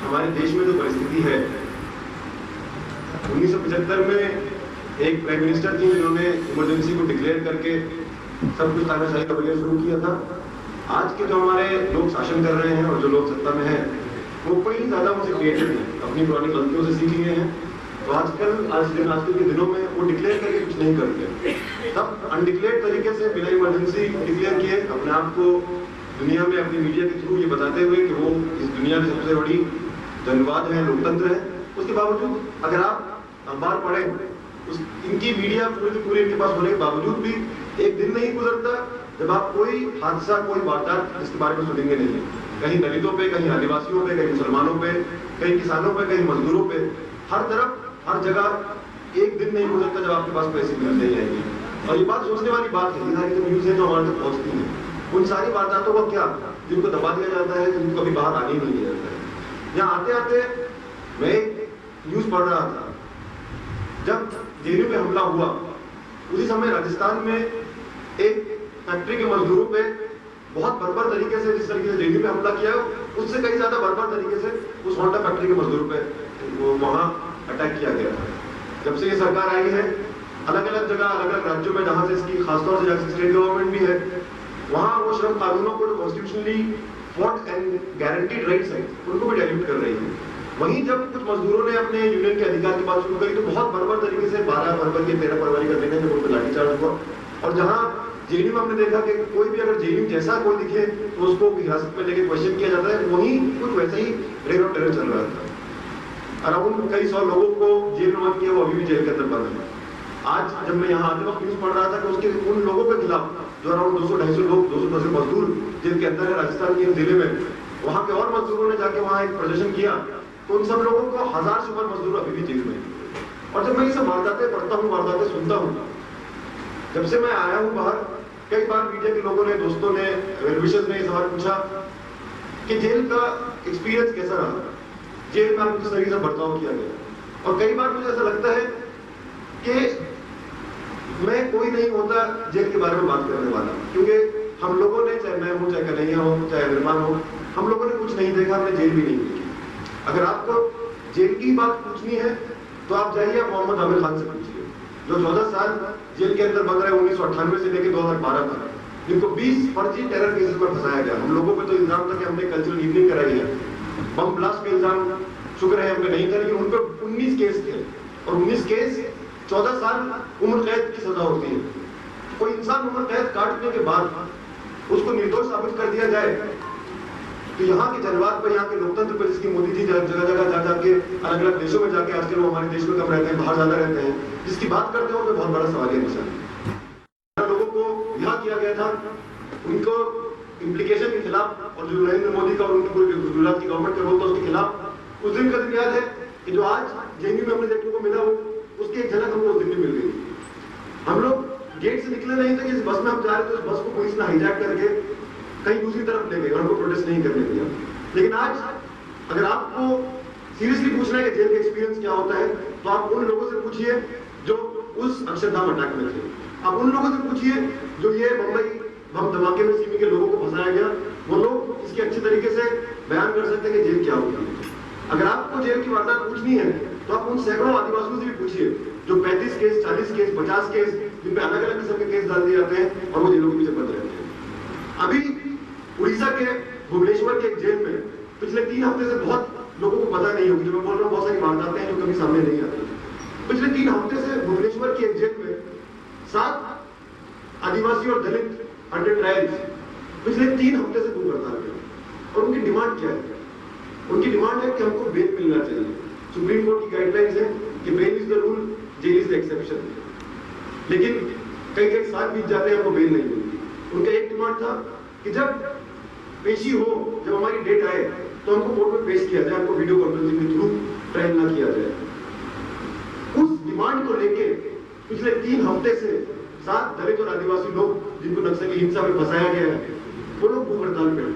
हमारे देश में जो परिस्थिति है, 1975 में एक प्राइम मिनिस्टर थी जिन्होंने इमरजेंसी को डिक्लेयर करके सब कुछ तानाशाही का बगैर शुरू किया था। आज के जो हमारे लोग शासन कर रहे हैं और जो लोग सत्ता में हैं, वो कोई ज्यादा उनसे क्रिएटिव है, अपनी पुरानी गलतियों से सीख लिए हैं। तो आजकल के दिनों में वो डिक्लेयर करके कुछ नहीं करते, तब अनडिक्लेयर्ड तरीके से बिना इमरजेंसी डिक्लेयर किए अपने आप को दुनिया में अपनी मीडिया के थ्रू ये बताते हुए कि वो इस दुनिया की सबसे बड़ी जनवाद है, लोकतंत्र है। उसके बावजूद अगर आप अखबार पढ़ें, इनकी मीडिया पूरी इनके पास होने के बावजूद भी एक दिन नहीं गुजरता जब आप कोई हादसा, कोई वारदात जिसके बारे में सुनेंगे नहीं। कहीं दलितों पे, कहीं आदिवासियों पे, कहीं मुसलमानों पे, कहीं किसानों पे, कहीं मजदूरों पे, हर तरफ हर जगह एक दिन नहीं गुजरता जब आपके पास पैसे न्यूज नहीं आएगी। और ये बात सोचने वाली बात है, ये सारी जो न्यूज है जो हमारे तक पहुंचती है, उन सारी वारदातों का क्या, जिनको दबा दिया जाता है, जिनको कभी बाहर आने ही नहीं दिया जाता है। यहाँ आते आते मैं एक न्यूज पढ़ रहा था, जब जेएनयू पे हमला हुआ उसी समय राजस्थान में एक फैक्ट्री के मजदूरों पे बहुत बर्बर तरीके से, जिस तरीके से जेएनयू पे हमला किया उससे कहीं ज्यादा बर्बर तरीके से उस होंडा फैक्ट्री के मजदूरों पे वहां अटैक किया गया था। जब से ये सरकार आई है, अलग अलग जगह, अलग अलग राज्यों में जहां से इसकी खासतौर से स्टेट गवर्नमेंट भी है, वहां वो श्रम कानूनों को जो constitutionally fought and guaranteed rights है, उनको भी डाइल्यूट कर रही है। वहीं जब कुछ मजदूरों ने अपने यूनियन के अधिकार की बात शुरू करी तो बहुत बर्बर तरीके से 12 फरवरी या 13 फरवरी का दिन है जब उन पर लाठीचार्ज हुआ। और जहां जेएनयू में हमने देखा कि कोई भी अगर जेएनयू जैसा कोई दिखे तो उसको हिरासत में लेके क्वेश्चन किया जाता है, वहीं कुछ वैसे ही रेड ऑफ टेरर चल रहा था। अराउंड कई 100 लोगों को जेल में बंद किया, वो अभी भी जेल के अंदर बंद है। आज जब मैं यहाँ आते वक्त न्यूज पढ़ रहा था कि उसके उन लोगों के खिलाफ जो अराउंड 200-250 लोग, 210 मजदूर जेल के अंदर है राजस्थान के जिले में, वहां के और मजदूरों ने जाके वहां एक प्रदर्शन किया तो उन सब लोगों को 1000 से ऊपर मजदूर अभी भी जेल में। और जब मैं ये सब वारदातें पढ़ता हूँ, वारदातें सुनता हूँ, जब से मैं आया हूँ बाहर, कई बार मीडिया के लोगों ने, दोस्तों ने, वेलविशर्स ने सवाल पूछा कि जेल का एक्सपीरियंस कैसा रहा, जेल में आपको किस तरीके से बर्ताव किया गया। और कई बार मुझे ऐसा लगता है कि मैं कोई नहीं होता जेल के बारे में बात करने वाला, क्योंकि हम लोगों ने, चाहे मैं हूँ, चाहे कन्हैया हो, चाहे अभिमान हो, हम लोगों ने कुछ नहीं देखा, हमने जेल भी नहीं देखी। अगर आपको जेल की बात पूछनी है तो आप जाइए मोहम्मद आमिर खान से पूछिए, जो 14 साल जेल के अंदर बंद रहे 1998 से लेकर 2012 तक, जिनको 20 फर्जी टेरर केसेस में फंसाया गया। हम लोगों पे तो इल्जाम था कि हमने कल्चरल इवनिंग कराई है, बम ब्लास्ट का इल्जाम शुक्र है हमने नहीं था, लेकिन उन पर 19 केस थे और 19 केस 14 साल उम्र कैद की सजा होती है। कोई इंसान उम्र कैद काटने के बाद उसको निर्दोष साबित कर दिया जाए तो यहाँ के जनवाद पर, यहाँ के लोकतंत्र पर, जिसकी मोदी जी जगह जगह जा जाके अलग अलग देशों में जाके, आजकल वो हमारे देश में कम रहते हैं, बाहर ज्यादा रहते हैं, जिसकी बात करते हो तो बहुत बड़ा सवाल है। निशान लोगों को रिहा किया गया था, उनको इम्प्लीकेशन के खिलाफ, और जो नरेंद्र मोदी का और उनकी पूरी गुजरात की गवर्नमेंट का रोल था उसके खिलाफ उस दिन का दिन याद है कि जो आज जेएनयू में हमने देखने को मिला, उसकी एक झलक हमको उस दिन भी मिल गई। हम लोग गेट से निकले नहीं थे कि इस बस में हम जा रहे थे, उस बस को पुलिस ने हाईजैक करके कहीं दूसरी तरफ ले गए और हमको प्रोटेस्ट नहीं करने दिया। लेकिन आज अगर आपको सीरियसली पूछना है कि जेल का एक्सपीरियंस क्या होता है, तो आप उन लोगों से पूछिए जो उस अक्षरधाम अटैक में थे, आप उन लोगों से पूछिए जो ये मुंबई बम धमाके में सीमी के लोगों को फंसाया गया, वो लोग इसके अच्छे तरीके से बयान कर सकते हैं कि जेल क्या होती है। अगर आपको जेल की वारदात पूछनी है तो आप उन सैकड़ों आदिवासियों से भी पूछिए जो 35 केस, 40 केस, 50 केस, जिन पे अलग अलग किस्म के केस डाल दिए जाते हैं और वो जेलों के पीछे बंद रहते हैं। अभी उड़ीसा के भुवनेश्वर के एक जेल में पिछले 3 हफ्ते से बहुत लोगों को पता नहीं होगी, जो मैं बोल रहा हूँ बहुत सारी वारदातें हैं जो कभी सामने नहीं आती। पिछले 3 हफ्ते से भुवनेश्वर की एक जेल में 7 आदिवासी और दलित अंडर ट्रायल्स पिछले 3 हफ्ते से भूख हड़ताल पे। और उनकी डिमांड क्या है? उनकी डिमांड है कि हमको बेल मिलना चाहिए। सुप्रीम कोर्ट की गाइडलाइंस है कि bail is the rule, jail is the exception. लेकिन कई साल बीत जाते हैं, हमको बेल नहीं मिलती। उनका एक डिमांड था कि जब पेशी हो, जब हमारी डेट आए तो हमको कोर्ट में पेश किया जाए, हमको वीडियो कॉन्फ्रेंसिंग के थ्रू ट्रायल ना किया जाए। उस डिमांड को लेके पिछले 3 हफ्ते से 7 दलित और आदिवासी लोग जिनको नक्सली हिंसा में फंसाया गया है, वो लोग भूख हड़ताल पे हैं।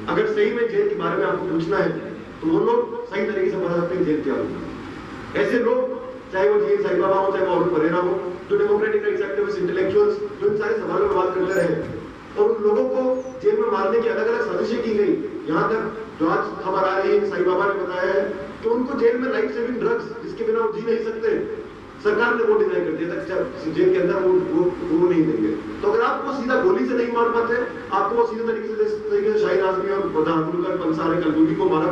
अगर सही में जेल के बारे में आपको पूछना है तो वो लोग सही तरीके से बता सकते हैं जेल क्या होगा। ऐसे लोग, चाहे वो जी साई बाबा हो, चाहे वो अरुण परेरा हो, जो डेमोक्रेटिक राइट्स एक्टिविस्ट, इंटेलेक्चुअल्स, जो इन सारे सवालों में बात करते रहे और उन लोगों को जेल में मारने की अलग अलग साजिशें की गई। यहाँ तक जो आज खबर आ रही है, साईं बाबा ने बताया है कि उनको जेल में लाइफ सेविंग ड्रग्स जिसके बिना वो जी नहीं सकते, सरकार ने वो डिजाइन कर दिया था जेल के अंदर वो नहीं देंगे। तो अगर आप वो सीधा गोली से नहीं मार पाते, आपको वो सीधे तरीके से शाहीन आजमी और बदाहतुल्लाह पंसारे कलबुगी को मारा,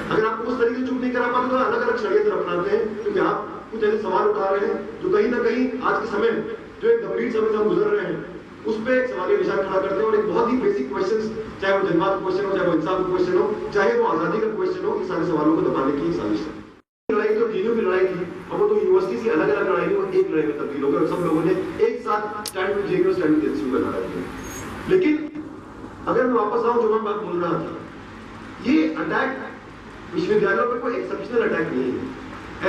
अगर आपको उस तरीके से चुप नहीं करा पाते तो अलग अलग षड्यंत्र अपनाते हैं, क्योंकि आप कुछ ऐसे सवाल उठा रहे हैं जो कहीं ना कहीं आज के समय जो एक गंभीर समय से हम गुजर रहे हैं उस पर एक सवालिया निशान खड़ा करते हैं। और एक बहुत ही बेसिक क्वेश्चन, चाहे वो जन्मत क्वेश्चन हो, चाहे वो इंसाफ क्वेश्चन हो, चाहे वो आजादी का क्वेश्चन हो, इन सारे सवालों को दबाने की साजिश है। लड़ाई तो जेएनयू की लड़ाई थी, अब वो तो यूनिवर्सिटी की अलग अलग लड़ाई थी, वो एक लड़ाई में तब्दील हो गई और सब लोगों ने एक साथ stand with JNU stand with HU का नारा दिया। लेकिन अगर मैं वापस आऊं जो मैं बात बोल रहा था, ये अटैक विश्वविद्यालयों पर कोई एक्सेप्शनल अटैक नहीं है।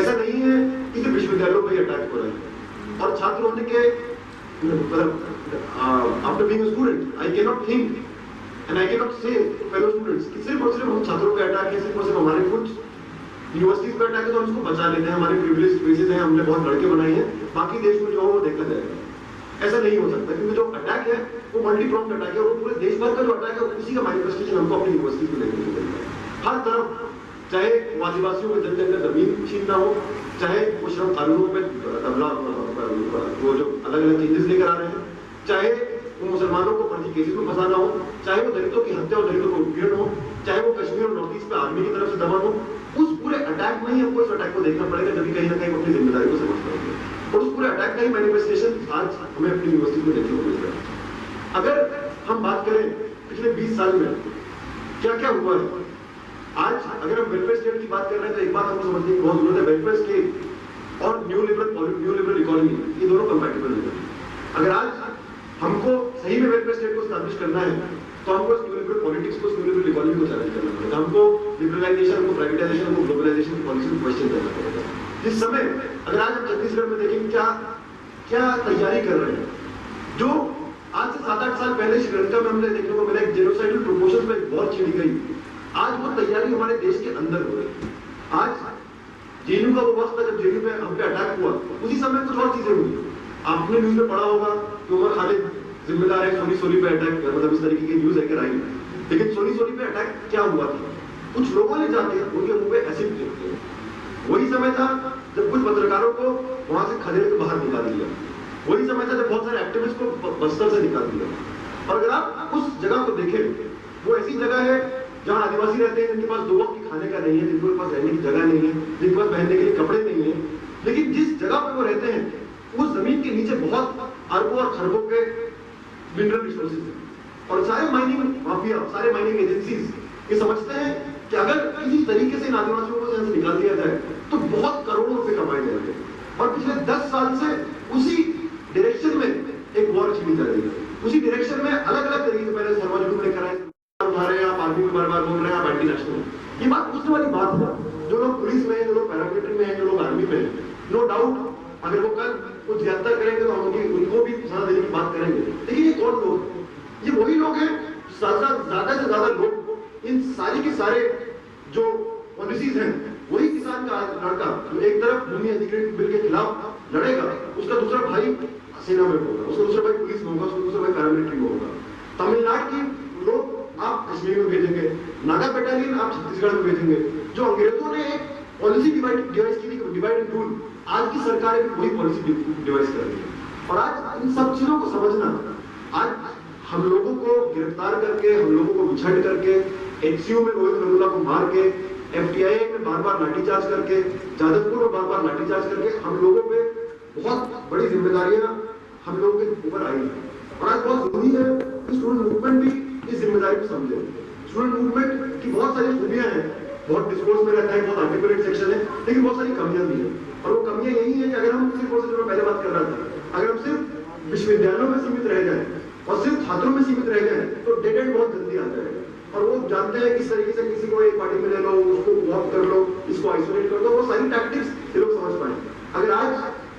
ऐसा नहीं है कि सिर्फ विश्वविद्यालयों पर ही अटैक हो रहा है। और छात्र होने के after being a student I can not think and I can not से फेलो स्टूडेंट्स कि सिर्फ और सिर्फ हम छात्रों पे अटैक है, सिर्फ और सिर्फ हमारे कुछ यूनिवर्सिटीज पे अटैक है तो हम उसको बचा लेते हैं, हमारे प्रिविलेज स्पेसेस हैं, हमने बहुत लड़के बनाए हैं, बाकी देश में जो हो वो देखा जाएगा। ऐसा नहीं हो सकता, क्योंकि जो अटैक है वो मल्टी प्रॉम्प्ट अटैक है और वो पूरे देश भर का जो अटैक है उसी का मैनिफेस्टेशन हमको अपनी यूनिवर्सिटी में देखने को मिलता है। हर तरफ, चाहे आदिवासियों के जन जमीन छीनना हो, चाहे वो श्रम कानूनों में वो जो अलग अलग चेंजेस लेकर आ रहे हैं, चाहे वो मुसलमानों को फर्जी केसेस में फंसाना हो, चाहे वो दलितों की हत्या और दलितों को उत्पीड़न हो, चाहे वो कश्मीर और नॉर्थ ईस्ट पे आर्मी की तरफ से दमन हो, उस पूरे अटैक में ही हमको इस अटैक को देखना पड़ेगा, जब कहीं ना कहीं अपनी जिम्मेदारी को समझ पाएंगे। और उस पूरे अटैक का ही मैनिफेस्टेशन आज हमें अपनी यूनिवर्सिटी में देखने को मिल रहा है। अगर हम बात करें पिछले 20 साल में क्या क्या हुआ है, आज अगर हम वेलफेयर स्टेट की बात कर रहे हैं तो एक बात हमको समझने की बहुत जरूरत है, वेलफेयर स्टेट और न्यू लिबरल इकोनॉमी ये दोनों कंपैटिबल नहीं है। अगर आज हमको सही में वेलफेयर स्टेट को एस्टैब्लिश करना है तो हमको न्यू लिबरल पॉलिटिक्स को, न्यू लिबरल इकोनॉमी को चैलेंज करना पड़ेगा। हमको लिबरलाइजेशन, हमको प्राइवेटाइजेशन, हमको ग्लोबलाइजेशन की पॉलिसी को क्वेश्चन करना पड़ेगा। जिस समय अगर आज हम छत्तीसगढ़ में देखें क्या क्या तैयारी कर रहे हैं, जो आज से 7-8 साल पहले श्रीलंका में हमने देखने को मिला एक जेनोसाइडल प्रोपोर्शन पे एक वॉर छिड़ी गई, आज वो तैयारी हमारे देश के अंदर हो रही है। आज जेएनयू का वो वक्त था जब जेएनयू पे हम पे अटैक हुआ, उसी समय कुछ और चीजें हुई। आपने न्यूज में पढ़ा होगा कि उमर खालिद जिम्मेदार है सोनी सोनी पे अटैक, मतलब इस तरीके की न्यूज लेकर आई। लेकिन सोनी सोनी पे अटैक क्या हुआ था, कुछ लोगों ने जाके उनके मुंह पे एसिड फेंक दिया। वही समय था जब कुछ पत्रकारों को वहां से खदेड़ के बाहर निकाल दिया। वही समय था जब बहुत सारे एक्टिविस्ट को बस्तर से निकाल दिया। और अगर आप उस जगह को देखें, वो ऐसी जगह है जहां आदिवासी रहते हैं, जिनके पास 2 वक्त की खाने का नहीं है, जिनके पास रहने की जगह नहीं है, जिनके पास पहनने के लिए कपड़े नहीं है। लेकिन जिस जगह पे वो रहते हैं उस जमीन के नीचे बहुत अरबों और खरबों के मिनरल रिसोर्सेज हैं। और सारे माइनिंग माफिया, सारे माइनिंग एजेंसीज ये समझते हैं कि अगर किसी तरीके से इन आदिवासियों को यहाँ से निकाल दिया जाए तो बहुत करोड़ों रुपए कमाए जाएंगे। और पिछले 10 साल से उसी डायरेक्शन में एक वॉर छिड़ी जा रही है। उसी डायरेक्शन में अलग अलग तरीके से पहले सर्वाधिक लेकर आए, उठा रहे हैं, आप आर्मी में बार-बार बोल रहे हैं, आप एंटी नेशनल। ये बात पूछने वाली बात है। जो लोग पुलिस में हैं, जो लोग पैरामिलिट्री में हैं, जो लोग आर्मी में हैं, नो डाउट अगर वो कल कुछ ज्यादा करेंगे तो हम उनको भी सजा देने की बात करेंगे। लेकिन ये कौन लोग हैं? ये वही लोग हैं ज्यादा से ज्यादा लोग इन सारी के सारे जो पॉलिसीज हैं, वही किसान का लड़का जो एक तरफ भूमि अधिग्रहण बिल के खिलाफ लड़ेगा, उसका दूसरा भाई सेना में होगा, उसका दूसरा भाई पुलिस में होगा, उसका दूसरा भाई पैरामिलिट्री में होगा। तमिलनाडु की लोग आप कश्मीर में भेजेंगे, नागा बटालियन आप छत्तीसगढ़ में भेजेंगे। जो अंग्रेजों ने एक पॉलिसी डिवाइस की थी, डिवाइड एंड रूल, आज की सरकार भी वही पॉलिसी डिवाइस कर रही है। और आज इन सब चीजों को समझना, आज हम लोगों को गिरफ्तार करके, हम लोगों को बिछड़ करके, एचसीयू में रोहित वेमुला को मार के, एफटीआई में बार-बार लाठीचार्ज करके, जादवपुर में बार-बार लाठीचार्ज करके हम लोगों पे बहुत बड़ी जिम्मेदारियां हम लोगों के ऊपर आई है। और आज बहुत जरूरी है कि स्टूडेंट मूवमेंट भी इस जिम्मेदारी को समझे। स्टूडेंट मूवमेंट की बहुत सारी खूबियां हैं, बहुत डिस्कोर्स में रहता है, बहुत आर्टिकुलेट सेक्शन है, लेकिन बहुत सारी कमियां भी हैं। और वो कमियां यही है कि अगर हम सिर्फ और सिर्फ, मैं पहले बात कर रहा था, अगर हम सिर्फ विश्वविद्यालयों में सीमित रह जाए और सिर्फ छात्रों में सीमित रह जाए तो डेड एंड बहुत जल्दी आ जाएगा। और वो जानते हैं किस तरीके से किसी को एक पार्टी में ले लो, उसको ब्लॉक कर लो, इसको आइसोलेट कर दो, वो सारी टैक्टिक्स ये लोग समझ पाए। अगर आज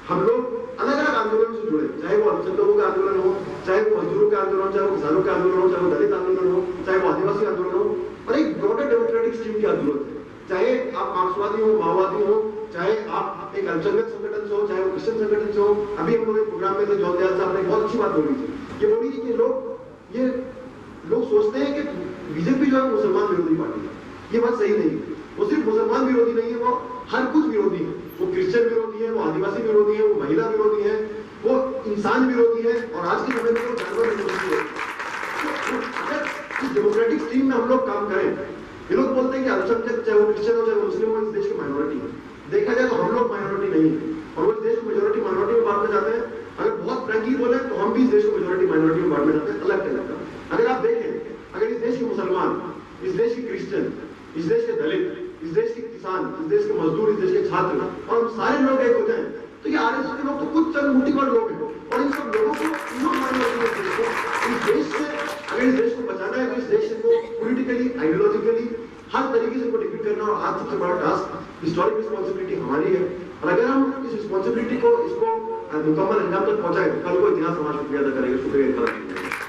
हम लोग अलग अलग आंदोलन से जुड़े, चाहे वो अल्पसंख्यक लोगों का आंदोलन हो, चाहे वो मजदूरों का आंदोलन हो, चाहे वो किसानों का आंदोलन हो, चाहे वो दलित आंदोलन हो, चाहे वो आदिवासी आंदोलन हो, और एक ब्रॉडर डेमोक्रेटिक स्ट्रीम की जरूरत है। चाहे आप मार्क्सवादी हो, माओवादी हो, चाहे आप एक अल्पसंख्यक संगठन से हो, चाहे वो क्रिश्चियन संगठन से हो। अभी हम लोग एक प्रोग्राम में थे, जवाहरलाल साहब ने बहुत अच्छी बात बोली थी। ये बोली थी कि लोग सोचते हैं कि बीजेपी जो है मुसलमान विरोधी पार्टी है, ये बात सही नहीं है। वो सिर्फ मुसलमान विरोधी नहीं है, वो हर कुछ विरोधी है। वो क्रिश्चियन विरोधी है, वो आदिवासी विरोधी है, वो महिला विरोधी है, वो इंसान विरोधी है, और आज के समय में वो जानवर विरोधी है। तो अगर इस डेमोक्रेटिक स्ट्रीम में हम लोग काम करें, ये लोग बोलते हैं कि अल्पसंख्यक चाहे वो क्रिश्चियन हो चाहे वो मुस्लिम हो, इस देश की माइनॉरिटी है। देखा जाए तो हम लोग माइनॉरिटी नहीं है, और वो इस देश को मेजोरिटी माइनॉरिटी में बांटना चाहते हैं। अगर बहुत फ्रैंकली बोले तो हम भी इस देश को मेजोरिटी माइनॉरिटी में बांटना चाहते हैं, अलग अलग का। अगर आप देखें, अगर इस देश के मुसलमान, इस देश के क्रिश्चियन, इस देश के दलित, इस देश के किसान, इस देश के मजदूर, इस देश के छात्र, और हम सारे लोग एक हो जाए, तो ये आरएसएस के लोग तो कुछ चंद मुट्ठीभर लोग हैं, और इन सब लोगों को इस देश से, अगर इस देश को बचाना है तो इस देश को पॉलिटिकली, आइडियोलॉजिकली हर तरीके से डिफीट करना, और आज सबसे बड़ा टास्क, हिस्टोरिक रिस्पॉन्सिबिलिटी हमारी है। और अगर हम इस रिस्पॉन्सिबिलिटी को, इसको मुकम्मल अंजाम तक पहुंचाए, कल को इतिहास हमारा शुक्रिया अदा करेगा। शुक्रिया।